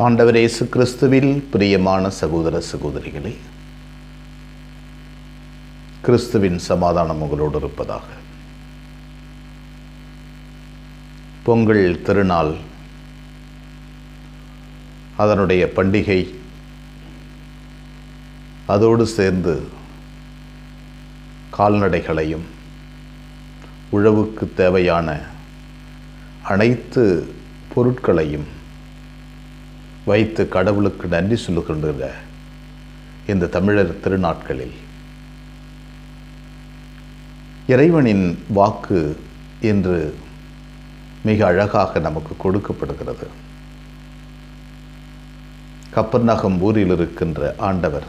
ஆண்டவர் இயேசு கிறிஸ்துவில் பிரியமான சகோதர சகோதரிகளே, கிறிஸ்துவின் சமாதானம் உங்களோடு இருப்பதாக. பொங்கல் திருநாள், அதனுடைய பண்டிகை, அதோடு சேர்ந்து கால்நடைகளையும் உழவுக்கு தேவையான அனைத்து பொருட்களையும் வைத்து கடவுளுக்கு நன்றி சொல்லுகின்ற இந்த தமிழர் திருநாட்களில் இறைவனின் வாக்கு என்று மிக அழகாக நமக்கு கொடுக்கப்படுகிறது. கப்பர்நகம் ஊரில் இருக்கின்ற ஆண்டவர்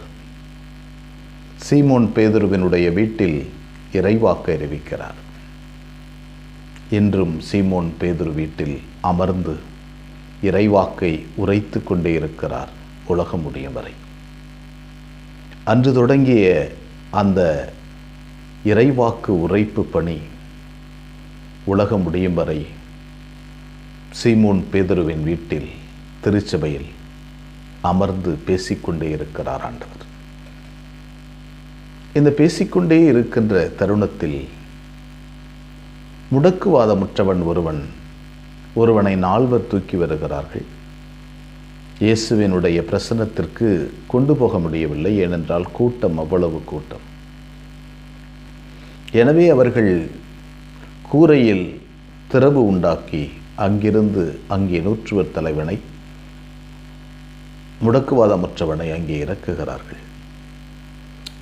சீமோன் பேதுருவினுடைய வீட்டில் இறைவாக்கு அறிவிக்கிறார். இன்றும் சீமோன் பேதுரு வீட்டில் அமர்ந்து இறைவாக்கை உரைத்து கொண்டே இருக்கிறார் உலகம் முடியும் வரை. அன்று தொடங்கிய அந்த இறைவாக்கு உரைப்பு பணி உலகம் முடியும் வரை சீமோன் பேதுருவின் வீட்டில் திருச்சபையில் அமர்ந்து பேசிக்கொண்டே இருக்கிறார் ஆண்டவர். இந்த பேசிக்கொண்டே இருக்கின்ற தருணத்தில் முடக்குவாதமுற்றவன் ஒருவனை 4 தூக்கி வருகிறார்கள். இயேசுவினுடைய பிரசன்னத்திற்கு கொண்டு போக முடியவில்லை, ஏனென்றால் கூட்டம் அவ்வளவு கூட்டம். எனவே அவர்கள் கூரையில் திறவு உண்டாக்கி அங்கிருந்து அங்கே நூற்றுவர் தலைவனை, முடக்குவாதமுற்றவனை அங்கே இறக்குகிறார்கள்.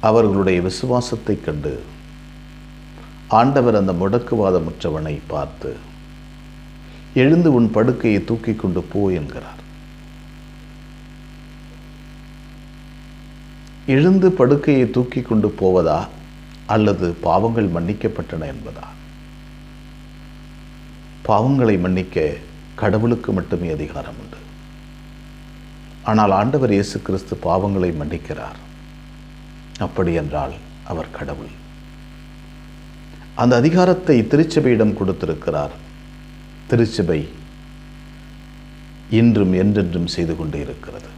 அவர்களுடைய விசுவாசத்தை கண்டு ஆண்டவர் அந்த முடக்குவாதமுற்றவனை பார்த்து, எழுந்து உன் படுக்கையை தூக்கி கொண்டு போ என்கிறார். எழுந்து படுக்கையை தூக்கி கொண்டு போவதா அல்லது பாவங்கள் மன்னிக்கப்பட்டன என்பதா? பாவங்களை மன்னிக்க கடவுளுக்கு மட்டுமே அதிகாரம் உண்டு. ஆனால் ஆண்டவர் இயேசு கிறிஸ்து பாவங்களை மன்னிக்கிறார். அப்படி என்றால் அவர் கடவுள். அந்த அதிகாரத்தை திருச்சபையிடம் கொடுத்திருக்கிறார். திருச்சபை இன்றும் என்றென்றும் செய்து கொண்டே இருக்கிறது.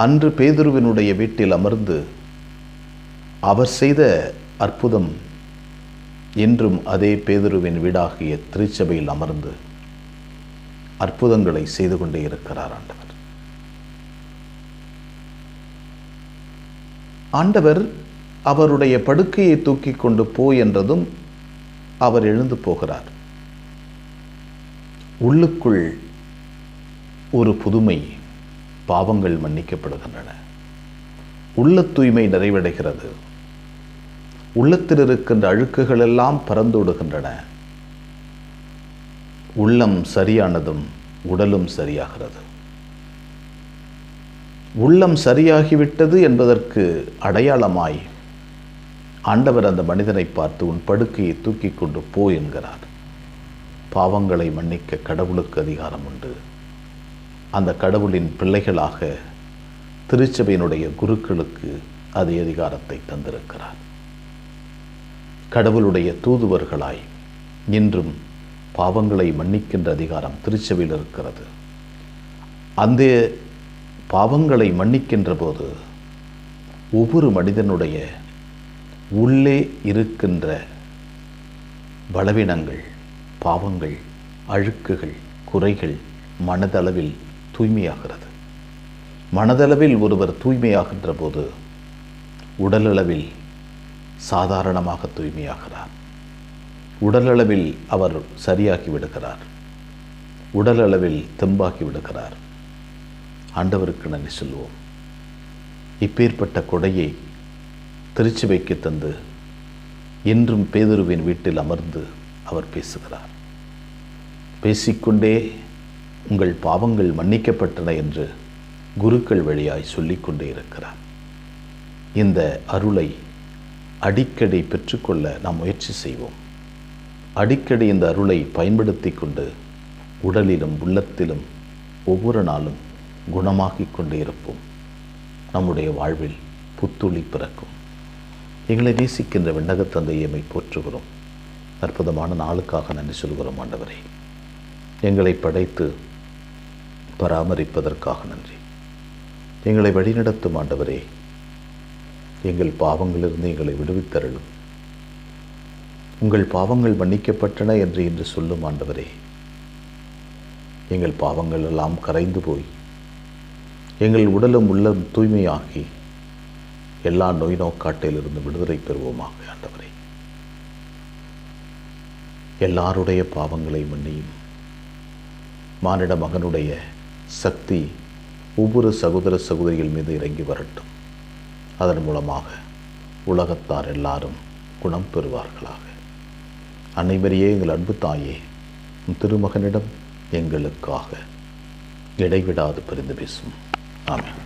அன்று பேதுருவினுடைய வீட்டில் அமர்ந்து அவர் செய்த அற்புதம் இன்றும் அதே பேதுருவின் வீடாகிய திருச்சபையில் அமர்ந்து அற்புதங்களை செய்து கொண்டே இருக்கிறார் ஆண்டவர். ஆண்டவர் அவருடைய படுக்கையை தூக்கி கொண்டு போ என்றதும் அவர் எழுந்து போகிறார். உள்ளுக்குள் ஒரு புதுமை, பாவங்கள் மன்னிக்கப்படுகின்றன, உள்ள தூய்மை நிறைவடைகிறது, உள்ளத்தில் இருக்கின்ற அழுக்குகள் எல்லாம் பறந்தோடுகின்றன, உள்ளம் சரியானதும் உடலும் சரியாகிறது. உள்ளம் சரியாகிவிட்டது என்பதற்கு அடையாளமாய் ஆண்டவர் அந்த மனிதனை பார்த்து உன் படுக்கையை தூக்கி கொண்டு போ என்கிறார். பாவங்களை மன்னிக்க கடவுளுக்கு அதிகாரம் உண்டு. அந்த கடவுளின் பிள்ளைகளாக திருச்சபையினுடைய குருக்களுக்கு அதே அதிகாரத்தை தந்திருக்கிறார். கடவுளுடைய தூதுவர்களாய் இன்றும் பாவங்களை மன்னிக்கின்ற அதிகாரம் திருச்சபையில் இருக்கிறது. அந்த பாவங்களை மன்னிக்கின்ற போது ஒவ்வொரு மனிதனுடைய உள்ளே இருக்கின்ற பலவீனங்கள், பாவங்கள், அழுக்குகள், குறைகள் மனதளவில் தூய்மையாகிறது. மனதளவில் ஒருவர் தூய்மையாகின்ற போது உடலளவில் சாதாரணமாக தூய்மையாகிறார். உடலளவில் அவர் சரியாகி விடுகிறார். உடலளவில் தெம்பாகி விடுகிறார். ஆண்டவருக்கு நன்றி சொல்வோம். இப்பேற்பட்ட கொடையை திருச்சபைக்கு தந்து இன்றும் பேதுருவின் வீட்டில் அமர்ந்து அவர் பேசுகிறார். பேசிக்கொண்டே உங்கள் பாவங்கள் மன்னிக்கப்பட்டன என்று குருக்கள் வழியாய் சொல்லிக்கொண்டே இருக்கிறார். இந்த அருளை அடிக்கடி பெற்றுக்கொள்ள நாம் முயற்சி செய்வோம். அடிக்கடி இந்த அருளை பயன்படுத்தி கொண்டு உடலிலும் உள்ளத்திலும் ஒவ்வொரு நாளும் குணமாகிக் கொண்டே இருப்போம். நம்முடைய வாழ்வில் புத்துளி பிறக்கும். எங்களை நேசிக்கின்ற விண்ணக தந்தையை போற்றுகிறோம். அற்புதமான நாளுக்காக நன்றி சொல்கிறோம். ஆண்டவரே, எங்களை படைத்து பராமரிப்பதற்காக நன்றி. எங்களை வழிநடத்தும் ஆண்டவரே, எங்கள் பாவங்களிலிருந்து எங்களை விடுவித்தருளும். உங்கள் பாவங்கள் மன்னிக்கப்பட்டன என்று இன்று சொல்லும் ஆண்டவரே, எங்கள் பாவங்கள் எல்லாம் கரைந்து போய் எங்கள் உடலும் உள்ளம் தூய்மையாகி எல்லா நோய் நோக்காட்டிலிருந்து விடுதலை பெறுவோமாக. ஆண்டவரே, எல்லாருடைய பாவங்களை மன்னியும். மானிட மகனுடைய சக்தி ஒவ்வொரு சகோதர சகோதரிகள் மீது இறங்கி வரட்டும். அதன் மூலமாக உலகத்தார் எல்லாரும் குணம் பெறுவார்களாக. அன்னைமரியே, எங்கள் அன்பு தாயே, திருமகனிடம் எங்களுக்காக இடைவிடாது பரிந்து பேசும். ஆமென்.